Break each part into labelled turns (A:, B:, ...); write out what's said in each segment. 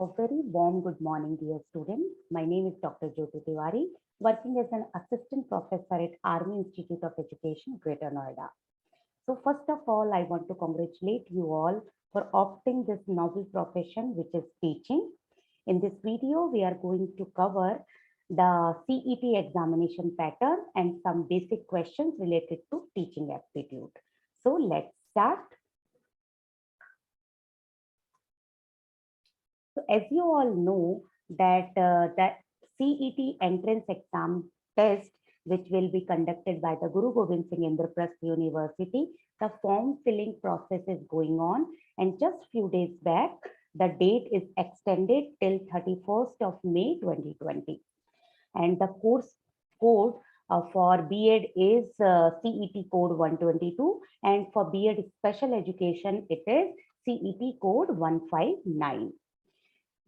A: A very warm good morning, dear students. My name is Dr. Jyoti Tiwari, working as an assistant professor at Army Institute of Education, Greater Noida. So first of all, I want to congratulate you all for opting this novel profession, which is teaching. In this video, we are going to cover the CET examination pattern and some basic questions related to teaching aptitude. So let's start. So as you all know that the CET entrance exam test, which will be conducted by the Guru Gobind Singh Indraprasth University, the form filling process is going on. And just few days back, the date is extended till 31st of May 2020. And the course code for B.Ed is CET code 122, and for B.Ed special education, it is CET code 159.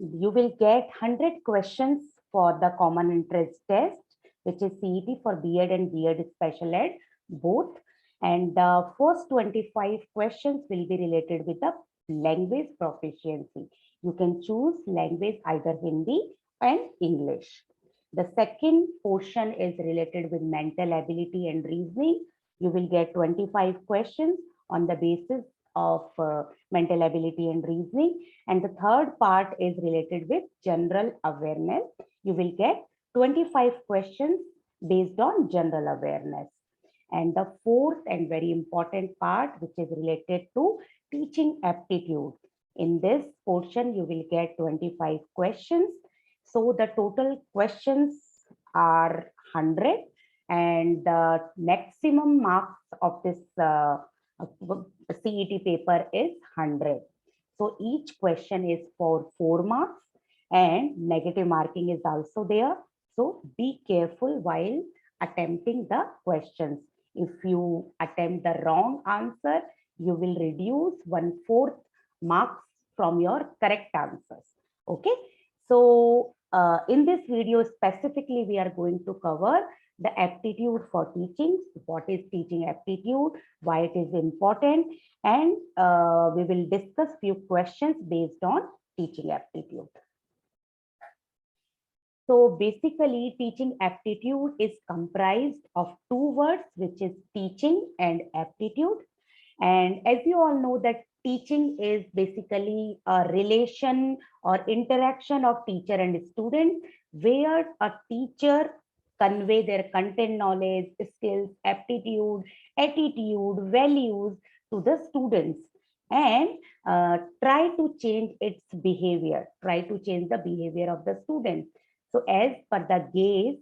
A: You will get 100 questions for the common interest test, which is CET for B.Ed and B.Ed Special Ed, both. And the first 25 questions will be related with the language proficiency. You can choose language either Hindi and English. The second portion is related with mental ability and reasoning. You will get 25 questions on the basis of mental ability and reasoning. And the third part is related with general awareness. You will get 25 questions based on general awareness. And the fourth and very important part, which is related to teaching aptitude. In this portion, you will get 25 questions. So the total questions are 100, and the maximum marks of this CET paper is 100. So each question is for 4 marks, and negative marking is also there. So be careful while attempting the questions. If you attempt the wrong answer, you will reduce 1/4 marks from your correct answers. Okay. So in this video specifically, we are going to cover the aptitude for teaching. What is teaching aptitude, why it is important, and we will discuss few questions based on teaching aptitude. So basically, teaching aptitude is comprised of two words, which is teaching and aptitude. And as you all know that teaching is basically a relation or interaction of teacher and student, where a teacher convey their content knowledge, skills, aptitude, attitude, values to the students, and try to change its behavior, try to change the behavior of the students. So as per the gaze,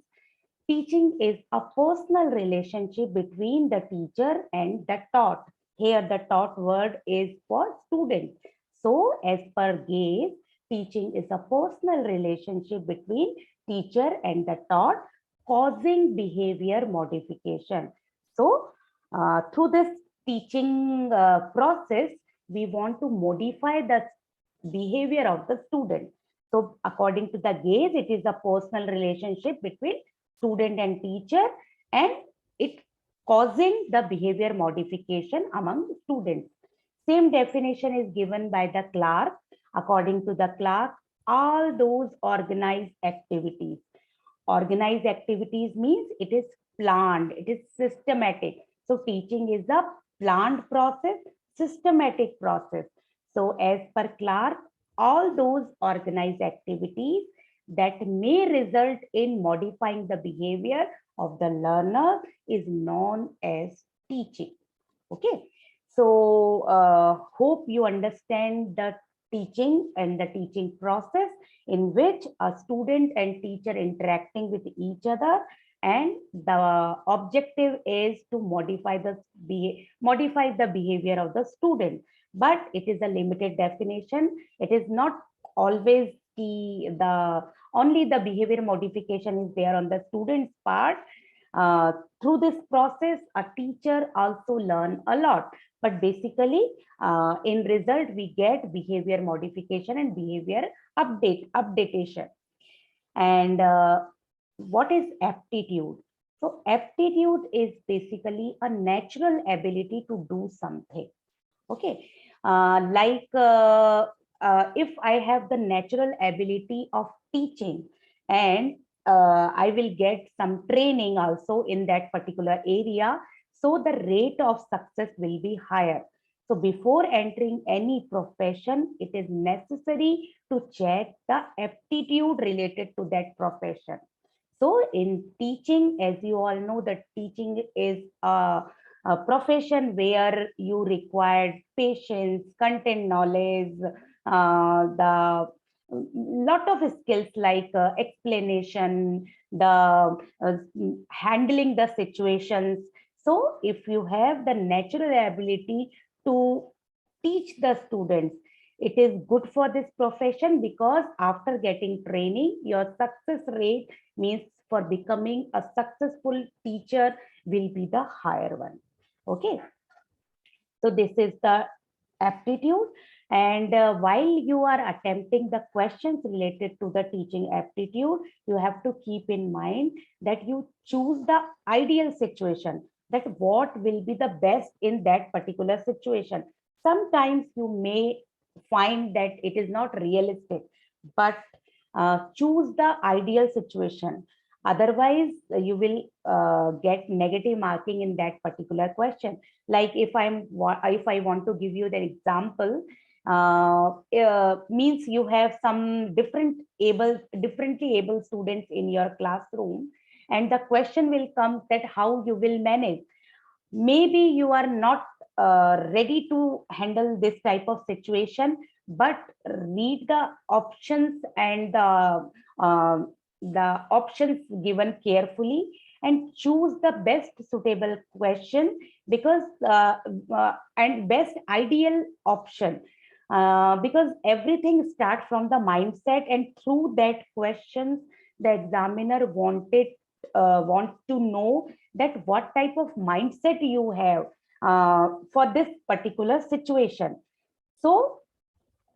A: teaching is a personal relationship between the teacher and the taught. Here the taught word is for student. So as per gaze, teaching is a personal relationship between teacher and the taught, causing behavior modification. So through this teaching process, we want to modify the behavior of the student. So according to the gaze, it is a personal relationship between student and teacher, and it causing the behavior modification among students. Same definition is given by the Clark. According to the Clark, all those organized activities. Organized activities means it is planned, it is systematic. So teaching is a planned process, systematic process. So as per Clark, all those organized activities that may result in modifying the behavior of the learner is known as teaching. Okay. So hope you understand the teaching and the teaching process, in which a student and teacher interacting with each other, and the objective is to modify the behavior of the student. But it is a limited definition. It is not always only the behavior modification is there on the student's part. Through this process, a teacher also learn a lot. But basically, in result, we get behavior modification and behavior updatation. And what is aptitude? So aptitude is basically a natural ability to do something. Okay. if I have the natural ability of teaching, and I will get some training also in that particular area, so the rate of success will be higher. So before entering any profession, it is necessary to check the aptitude related to that profession. So in teaching, as you all know, that teaching is a profession where you require patience, content knowledge, the lot of skills like explanation, the handling the situations. So if you have the natural ability to teach the students, it is good for this profession, because after getting training, your success rate, means for becoming a successful teacher, will be the higher one. Okay, so this is the aptitude. And while you are attempting the questions related to the teaching aptitude, you have to keep in mind that you choose the ideal situation, that what will be the best in that particular situation. Sometimes you may find that it is not realistic, but choose the ideal situation. Otherwise, you will get negative marking in that particular question. Like if I want to give you the example, means you have some differently able students in your classroom, and the question will come that how you will manage. Maybe you are not ready to handle this type of situation, but read the options and uh, the options given carefully, and choose the best suitable question, because and best ideal option, because everything starts from the mindset, and through that questions the examiner wants to know that what type of mindset you have for this particular situation. So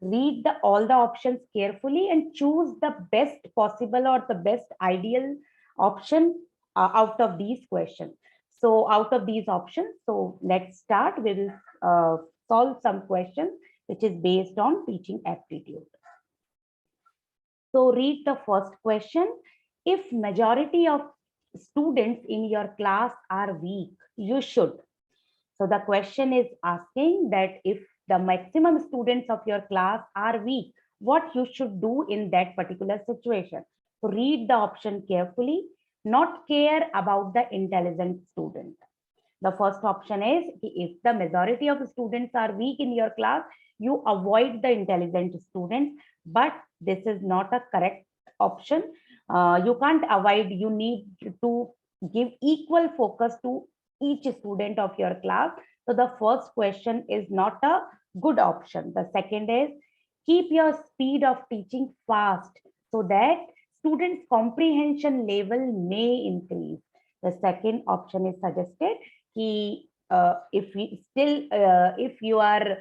A: read all the options carefully and choose the best possible or the best ideal option out of these questions. So out of these options, so let's start. We will solve some questions which is based on teaching aptitude. So read the first question. If majority of students in your class are weak, you should. So the question is asking that if the maximum students of your class are weak, what you should do in that particular situation. So read the option carefully. Not care about the intelligent student. The first option is, if the majority of students are weak in your class, you avoid the intelligent students, but this is not a correct option. You can't avoid, you need to give equal focus to each student of your class. So the first question is not a good option. The second is, keep your speed of teaching fast so that students' comprehension level may increase. The second option is suggested. If we still if you are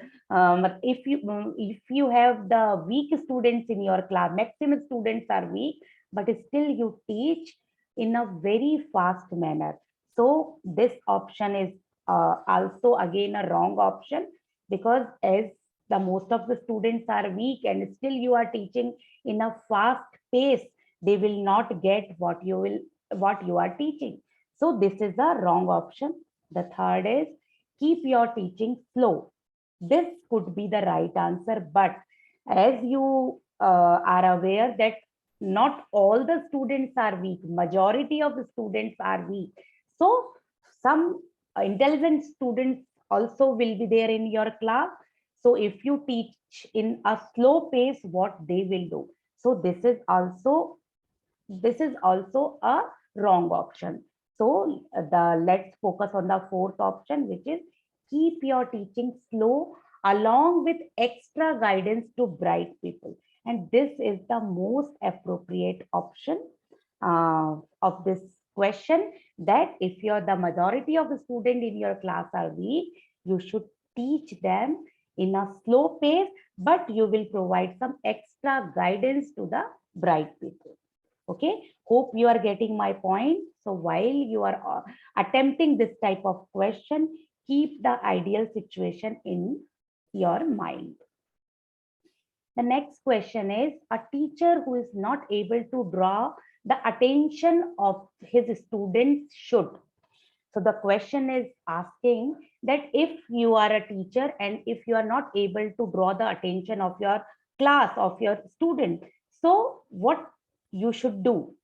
A: if you have the weak students in your class, maximum students are weak, but still you teach in a very fast manner. So this option is also again a wrong option, because as the most of the students are weak and still you are teaching in a fast pace, they will not get what you are teaching. So this is the wrong option. The third is, keep your teaching slow. This could be the right answer, but as you are aware that not all the students are weak, majority of the students are weak. So some intelligent students also will be there in your class. So if you teach in a slow pace, what they will do. So this is also a wrong option. So let's focus on the fourth option, which is, keep your teaching slow along with extra guidance to bright people. And this is the most appropriate option of this question, that if you're the majority of the student in your class are weak, you should teach them in a slow pace, but you will provide some extra guidance to the bright people. Okay, hope you are getting my point. So while you are attempting this type of question, keep the ideal situation in your mind. The next question is, a teacher who is not able to draw the attention of his students should. So the question is asking that if you are a teacher and if you are not able to draw the attention of your class, of your student, so what you should do?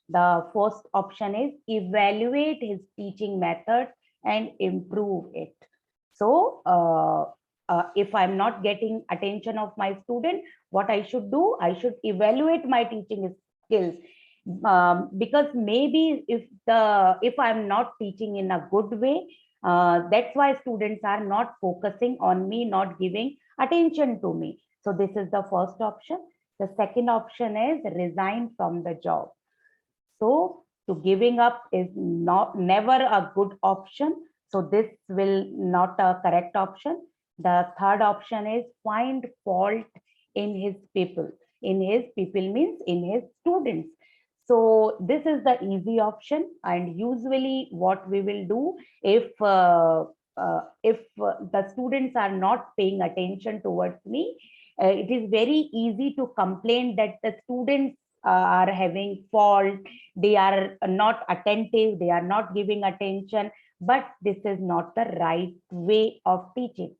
A: The first option is evaluate his teaching methods and improve it. So if I'm not getting attention of my student, what I should do? I should evaluate my teaching skills, because maybe if I'm not teaching in a good way, that's why students are not focusing on me, not giving attention to me. So this is the first option. The second option is resign from the job. So to giving up is not never a good option. So this will not a correct option. The third option is find fault in his people. In his people means in his students. So this is the easy option. And usually what we will do if the students are not paying attention towards me, it is very easy to complain that the students are having fault, they are not attentive, they are not giving attention, but this is not the right way of teaching.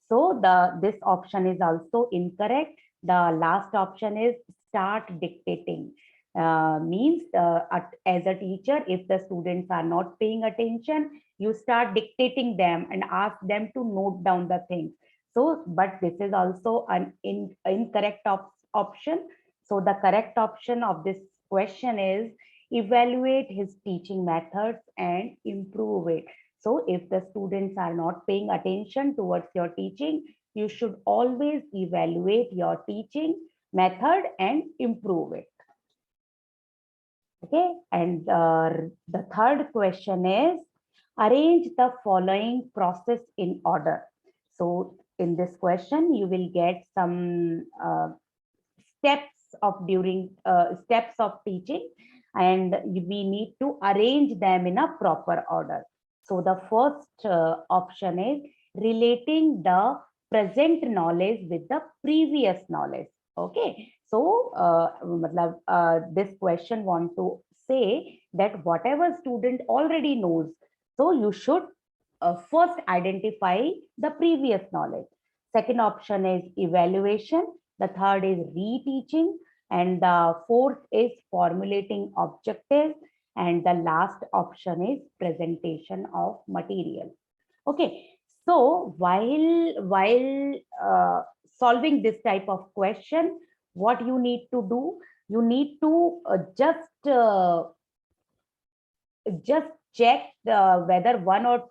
A: So this option is also incorrect. The last option is start dictating. Means as a teacher, if the students are not paying attention, you start dictating them and ask them to note down the things. So, but this is also an incorrect option. So the correct option of this question is evaluate his teaching methods and improve it. So if the students are not paying attention towards your teaching, you should always evaluate your teaching method and improve it. Okay, and the third question is arrange the following process in order. So in this question, you will get some steps of teaching, and we need to arrange them in a proper order. So the first option is relating the present knowledge with the previous knowledge. Okay, so this question want to say that whatever student already knows, so you should first identify the previous knowledge. Second option is evaluation. The third is reteaching. And the fourth is formulating objectives. And the last option is presentation of material. Okay, so while solving this type of question, what you need to do, you need to just check whether one or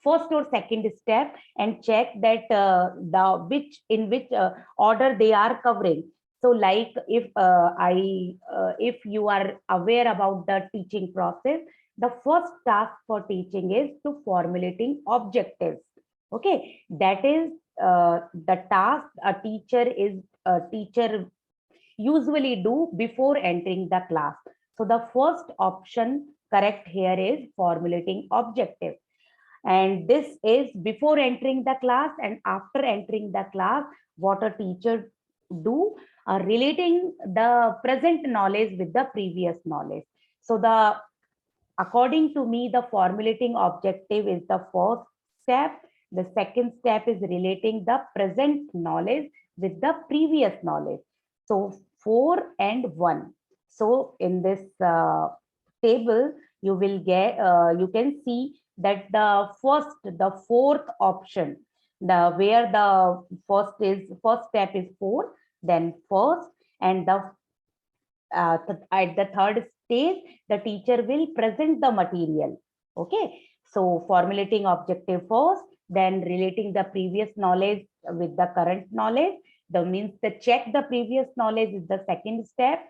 A: first or second step, and check that the which in which order they are covering. So like if you are aware about the teaching process, the first task for teaching is to formulating objectives. Okay, that is the task a teacher usually do before entering the class. So the first option correct here is formulating objective. And this is before entering the class, and after entering the class, what a teacher do, relating the present knowledge with the previous knowledge. So according to me, the formulating objective is the first step. The second step is relating the present knowledge with the previous knowledge. So 4 and 1. So in this table, you will get, you can see that the fourth option, where the first step is 4, then first, and at the third stage, the teacher will present the material. Okay, so formulating objective first, then relating the previous knowledge with the current knowledge. The means the check the previous knowledge is the second step.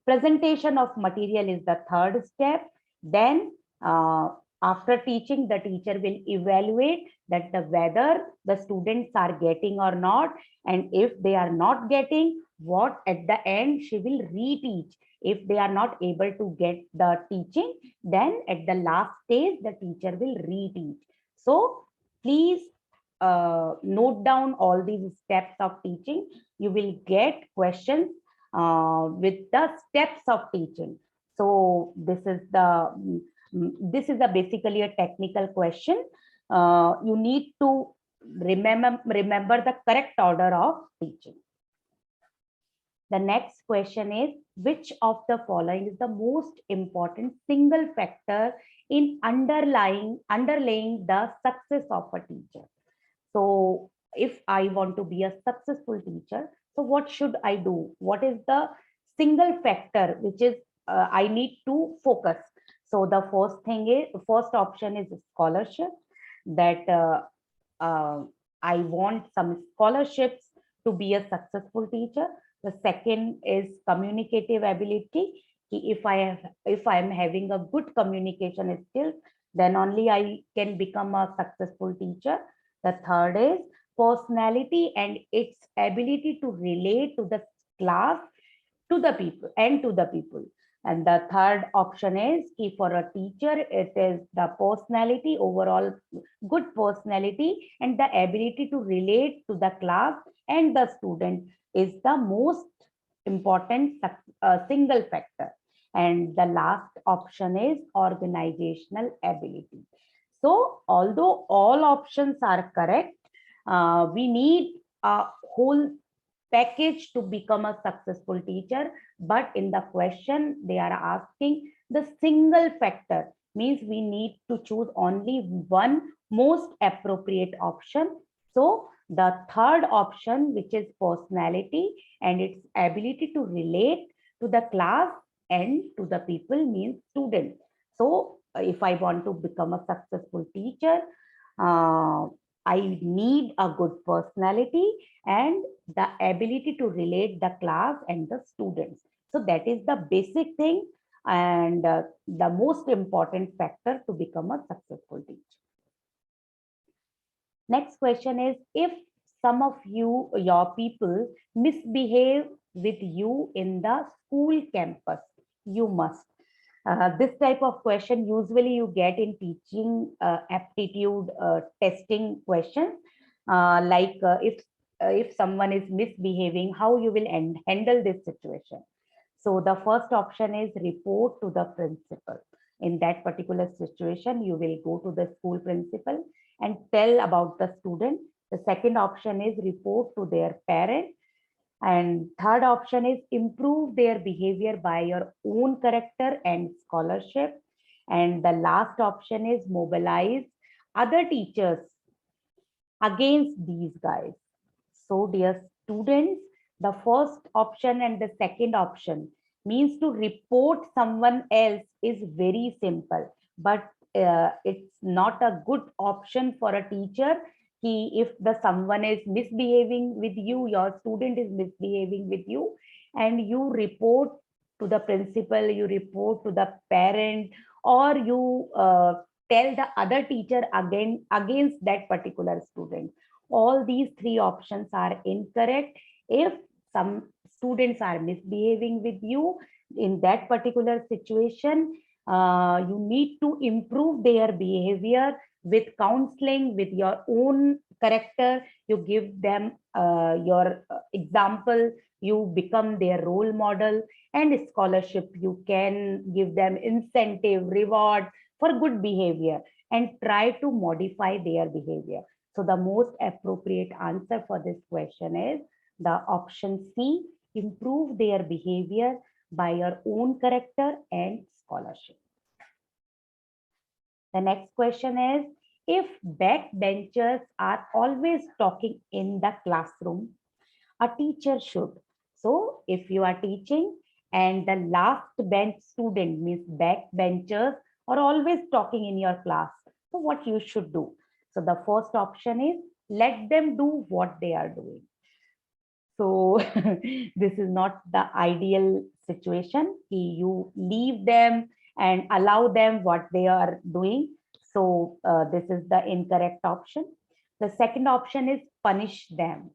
A: Presentation of material is the third step. Then after teaching, the teacher will evaluate that whether the students are getting or not, and if they are not getting, what at the end she will reteach. If they are not able to get the teaching, then at the last stage the teacher will reteach. So please note down all these steps of teaching, you will get questions with the steps of teaching. So this is a basically a technical question. You need to remember the correct order of teaching. The next question is, which of the following is the most important single factor in underlying the success of a teacher? So if I want to be a successful teacher, so what should I do? What is the single factor which is I need to focus? So the first option is scholarship, that I want some scholarships to be a successful teacher. The second is communicative ability. If I am having a good communication skills, then only I can become a successful teacher. The third is personality and its ability to relate to the class, to the people and to the people. And the third option is for a teacher, it is the personality, overall good personality, and the ability to relate to the class and the student is the most important single factor. And the last option is organizational ability. So although all options are correct, we need a whole package to become a successful teacher. But in the question, they are asking the single factor, means we need to choose only one most appropriate option. So the third option, which is personality and its ability to relate to the class and to the people, means students. So if I want to become a successful teacher, I need a good personality and the ability to relate the class and the students. So that is the basic thing and the most important factor to become a successful teacher. Next question is, if some of your people misbehave with you in the school campus, you must. This type of question usually you get in teaching aptitude testing questions, if someone is misbehaving, how you will handle this situation. So the first option is report to the principal. In that particular situation, you will go to the school principal and tell about the student. The second option is report to their parent. And third option is improve their behavior by your own character and scholarship. And the last option is mobilize other teachers against these guys. So dear students, the first option and the second option means to report someone else is very simple, but it's not a good option for a teacher. If the someone is misbehaving with you, your student is misbehaving with you, and you report to the principal, you report to the parent, or you tell the other teacher against that particular student. All these three options are incorrect. If some students are misbehaving with you in that particular situation, you need to improve their behavior with counseling, with your own character. You give them your example, you become their role model, and scholarship, you can give them incentive, reward for good behavior and try to modify their behavior. So the most appropriate answer for this question is the option C, improve their behavior by your own character and scholarship. The next question is, if backbenchers are always talking in the classroom, a teacher should. So if you are teaching and the last bench student, means backbenchers, are always talking in your class, so what you should do? So the first option is let them do what they are doing. So this is not the ideal situation. You leave them and allow them what they are doing. So this is the incorrect option. The second option is punish them.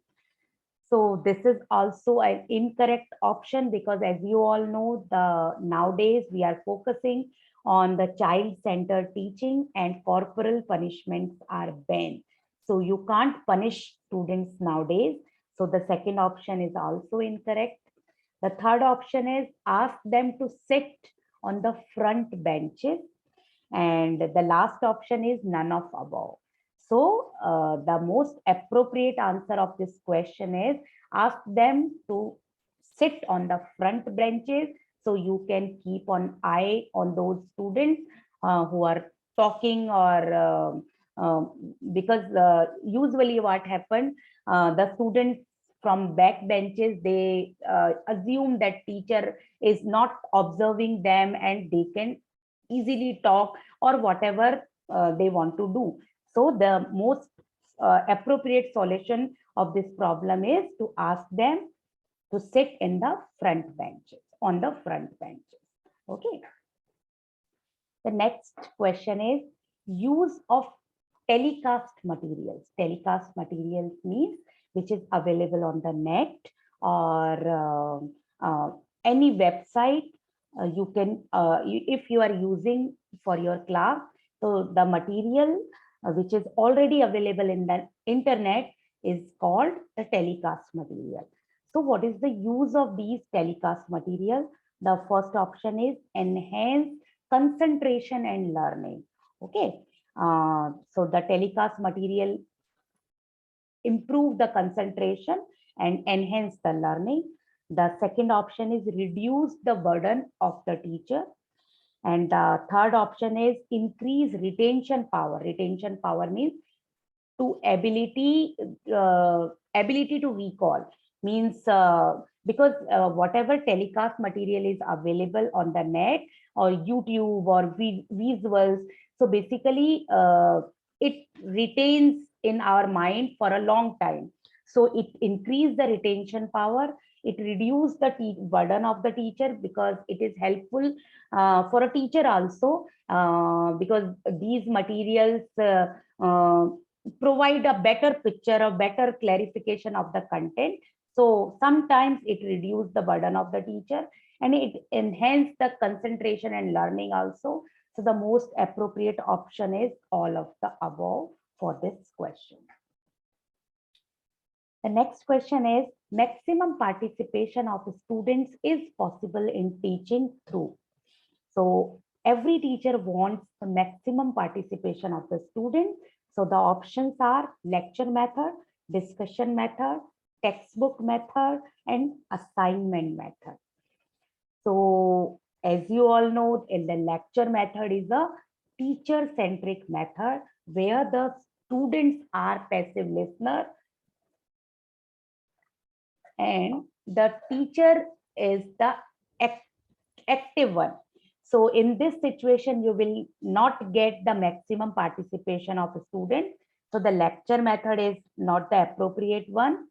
A: So this is also an incorrect option, because as you all know, nowadays we are focusing on the child-centered teaching and corporal punishments are banned. So you can't punish students nowadays. So the second option is also incorrect. The third option is ask them to sit on the front benches. And the last option is none of above. So the most appropriate answer of this question is ask them to sit on the front benches, so you can keep an eye on those students who are talking, or because usually what happened, the students from back benches, they assume that teacher is not observing them and they can easily talk or whatever they want to do. So the most appropriate solution of this problem is to ask them to sit in the front benches, on the front benches. Okay. The next question is use of telecast materials. Telecast materials means which is available on the net or any website. You can, if you are using for your class, so the material which is already available in the internet is called the telecast material. So what is the use of these telecast material? The first option is enhance concentration and learning. Okay. So the telecast material improve the concentration and enhance the learning. The second option is reduce the burden of the teacher. And the third option is increase retention power. Retention power means to ability to recall, means because whatever telecast material is available on the net or YouTube or visuals, so basically it retains in our mind for a long time. So it increase the retention power, it reduce the burden of the teacher, because it is helpful for a teacher also, because these materials provide a better picture, a better clarification of the content. So sometimes it reduces the burden of the teacher and it enhances the concentration and learning also. So the most appropriate option is all of the above for this question. The next question is maximum participation of students is possible in teaching through. So every teacher wants the maximum participation of the student. So the options are lecture method, discussion method, textbook method, and assignment method. So as you all know, in the lecture method is a teacher-centric method where the students are passive listener and the teacher is the active one. So in this situation, you will not get the maximum participation of a student. So the lecture method is not the appropriate one.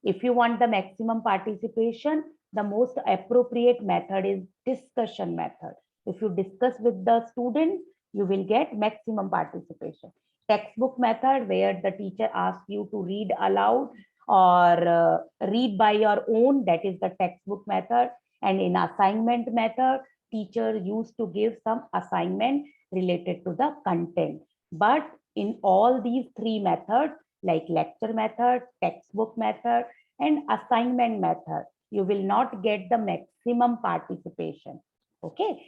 A: If you want the maximum participation, the most appropriate method is discussion method. If you discuss with the student, you will get maximum participation. Textbook method, where the teacher asks you to read aloud or read by your own, that is the textbook method. And in assignment method, teacher used to give some assignment related to the content. But in all these three methods, like lecture method, textbook method, and assignment method, you will not get the maximum participation. Okay.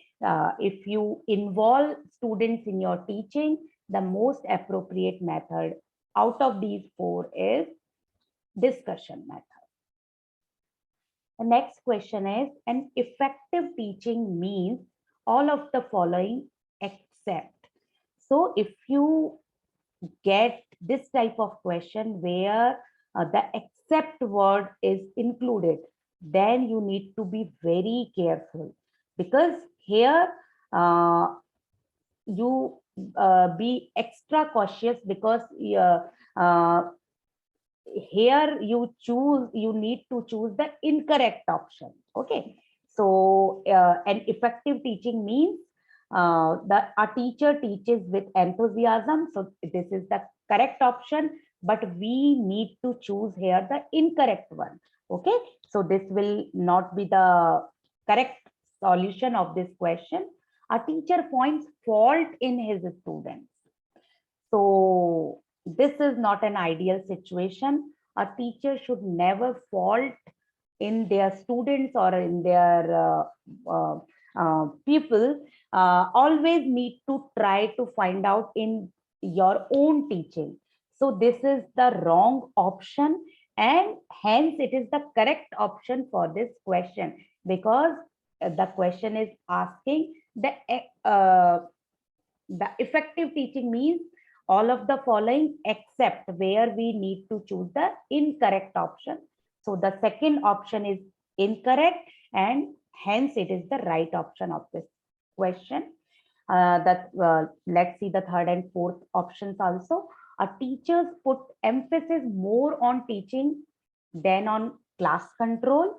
A: If you involve students in your teaching, the most appropriate method out of these four is discussion method. The next question is, an effective teaching means all of the following except. So if you get this type of question where the except word is included, then you need to be very careful, because here you be extra cautious, because here you need to choose the incorrect option. Okay. So an effective teaching means that a teacher teaches with enthusiasm. So this is the correct option, but we need to choose here the incorrect one. Okay. So this will not be the correct solution of this question. A teacher finds fault in his students. So this is not an ideal situation. A teacher should never fault in their students or in their people. Always need to try to find out in your own teaching. So this is the wrong option, and hence it is the correct option for this question, because the question is asking the effective teaching means all of the following except where we need to choose the incorrect option. So the second option is incorrect, and hence it is the right option of this question. Let's see the third and fourth options also. Teachers put emphasis more on teaching than on class control.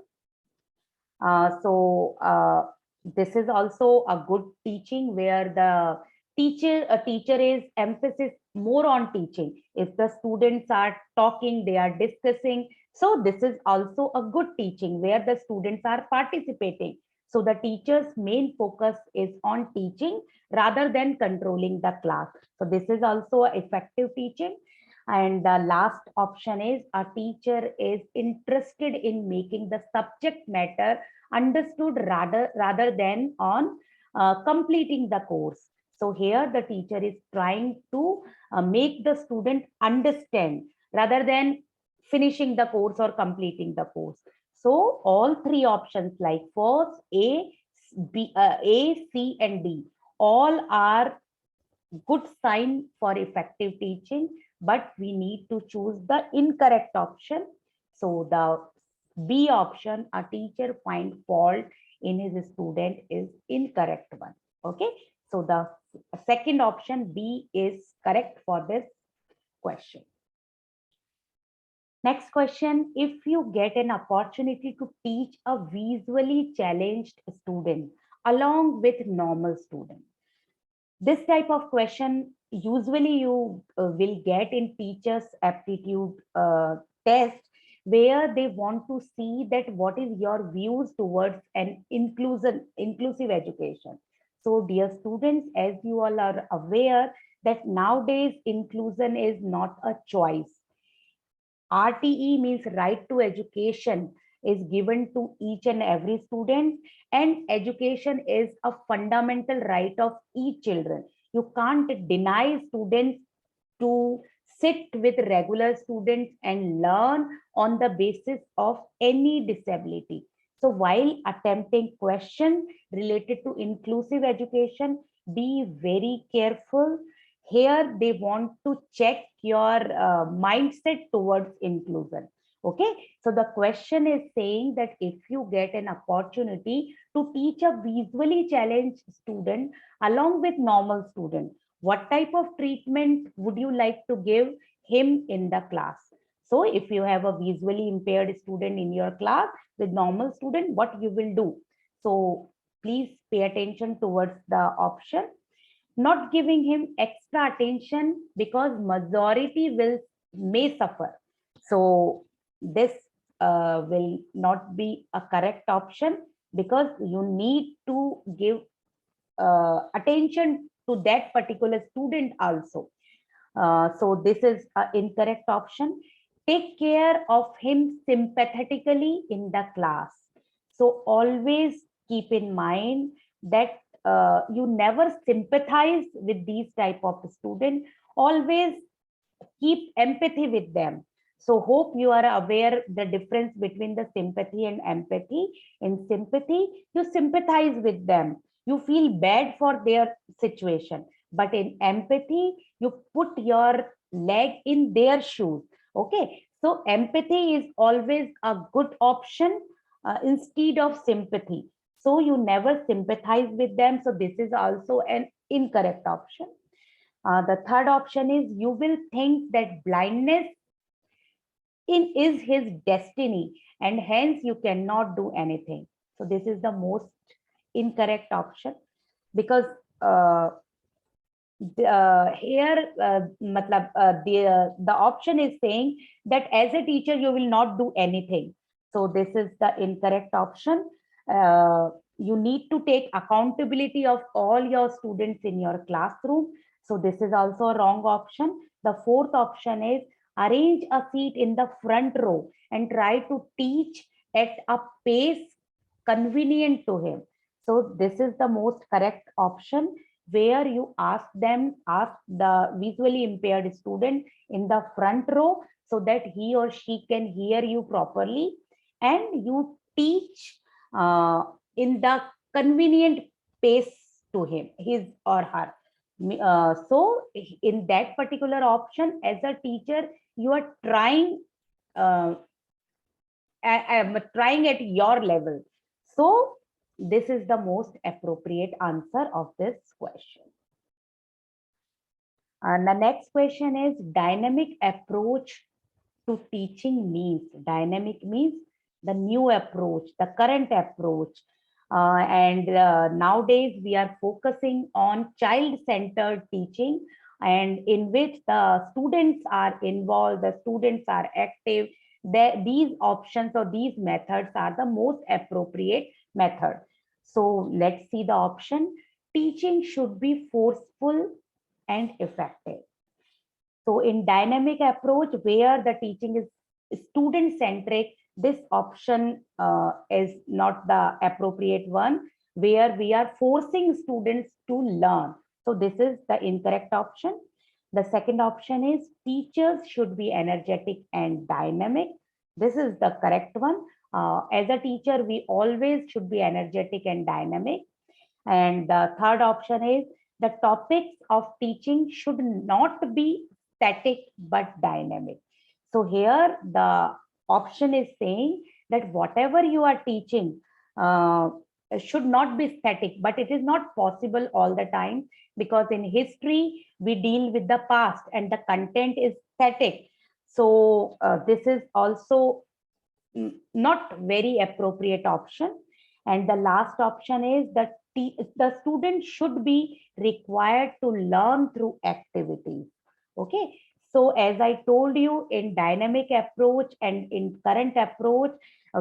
A: This is also a good teaching where the teacher is emphasis more on teaching. If the students are talking, they are discussing. So this is also a good teaching where the students are participating. So the teacher's main focus is on teaching rather than controlling the class. So this is also effective teaching. And the last option is a teacher is interested in making the subject matter understood rather than on completing the course. So here the teacher is trying to make the student understand rather than finishing the course or completing the course. So all three options like first A, C and D all are good sign for effective teaching, but we need to choose the incorrect option. So the B option, a teacher find fault in his student, is incorrect one. Okay, so the second option B is correct for this question. Next question, if you get an opportunity to teach a visually challenged student along with normal student, this type of question usually you will get in teachers aptitude test, where they want to see that what is your views towards an inclusive education. So dear students, as you all are aware that nowadays inclusion is not a choice. RTE means right to education is given to each and every student, and education is a fundamental right of each children. You can't deny students to sit with regular students and learn on the basis of any disability. So while attempting question related to inclusive education, be very careful. Here they want to check your mindset towards inclusion. Okay, so the question is saying that if you get an opportunity to teach a visually challenged student along with normal student, what type of treatment would you like to give him in the class? So if you have a visually impaired student in your class with normal student, what you will do? So please pay attention towards the option. Not giving him extra attention because majority may suffer. So this will not be a correct option, because you need to give attention to that particular student also. So this is an incorrect option. Take care of him sympathetically in the class. So always keep in mind that you never sympathize with these type of students. Always keep empathy with them. So hope you are aware the difference between the sympathy and empathy. In sympathy, you sympathize with them. You feel bad for their situation. But in empathy, you put your leg in their shoes. Okay. So empathy is always a good option instead of sympathy. So you never sympathize with them. So this is also an incorrect option. The third option is you will think that blindness is his destiny and hence you cannot do anything. So this is the most incorrect option, because here the option is saying that as a teacher you will not do anything. So this is the incorrect option. You need to take accountability of all your students in your classroom. So this is also a wrong option. The fourth option is arrange a seat in the front row and try to teach at a pace convenient to him. So this is the most correct option, where you ask the visually impaired student in the front row so that he or she can hear you properly, and you teach in the convenient pace to him, his or her. So in that particular option, as a teacher, you are uh, trying at your level. So this is the most appropriate answer of this question. And the next question is dynamic approach to teaching means. Dynamic means the new approach, the current approach. And nowadays we are focusing on child-centered teaching, and in which the students are involved, the students are active. These options or these methods are the most appropriate method. So let's see the option. Teaching should be forceful and effective. So in dynamic approach, where the teaching is student centric, this option is not the appropriate one, where we are forcing students to learn. So this is the incorrect option. The second option is teachers should be energetic and dynamic. This is the correct one. As a teacher, we always should be energetic and dynamic. And the third option is the topics of teaching should not be static but dynamic. So here the option is saying that whatever you are teaching should not be static, but it is not possible all the time, because in history we deal with the past and the content is static. So this is also not very appropriate option. And the last option is that the student should be required to learn through activities. Okay, so as I told you, in dynamic approach and in current approach,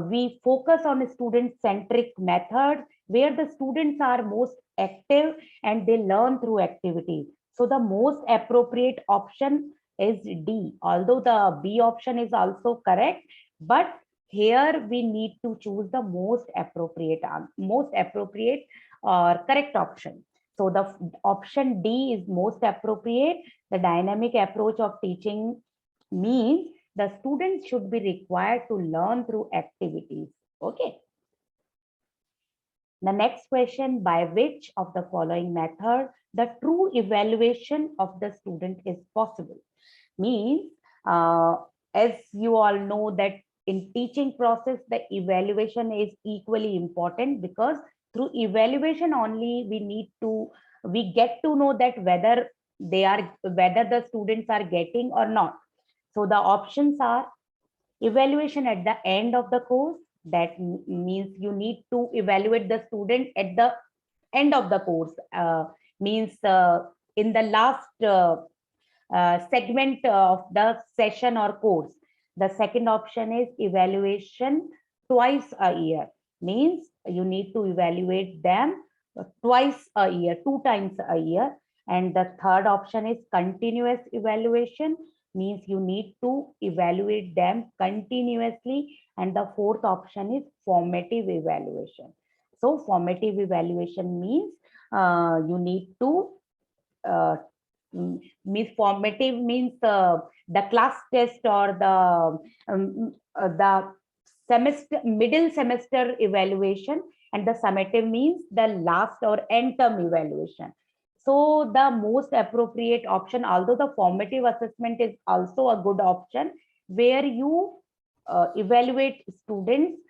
A: we focus on a student centric method where the students are most active and they learn through activities. So the most appropriate option is D, although the B option is also correct, but here we need to choose the most appropriate or correct option. So the option D is most appropriate. The dynamic approach of teaching means the students should be required to learn through activities. Okay. The next question, by which of the following method the true evaluation of the student is possible? Means, as you all know that in teaching process, the evaluation is equally important, because through evaluation only we get to know that whether the students are getting or not. So the options are evaluation at the end of the course. That means you need to evaluate the student at the end of the course, means in the last segment of the session or course. The second option is evaluation twice a year, means you need to evaluate them twice a year, 2 times a year. And the third option is continuous evaluation, means you need to evaluate them continuously. And the fourth option is formative evaluation. So formative evaluation means you need to means formative means the class test or the semester middle semester evaluation, and the summative means the last or end term evaluation. So the most appropriate option, although the formative assessment is also a good option, where you evaluate students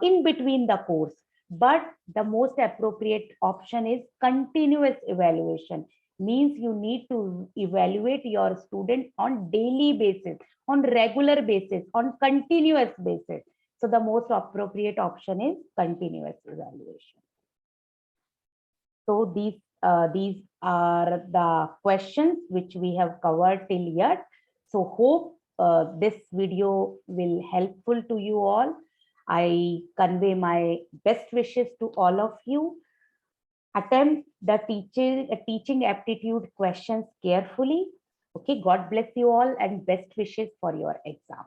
A: in between the course, but the most appropriate option is continuous evaluation, means you need to evaluate your student on daily basis, on regular basis, on continuous basis. So the most appropriate option is continuous evaluation. So these are the questions which we have covered till yet. So hope this video will helpful to you all. I convey my best wishes to all of you. Attempt the teaching aptitude questions carefully. Okay, God bless you all and best wishes for your exam.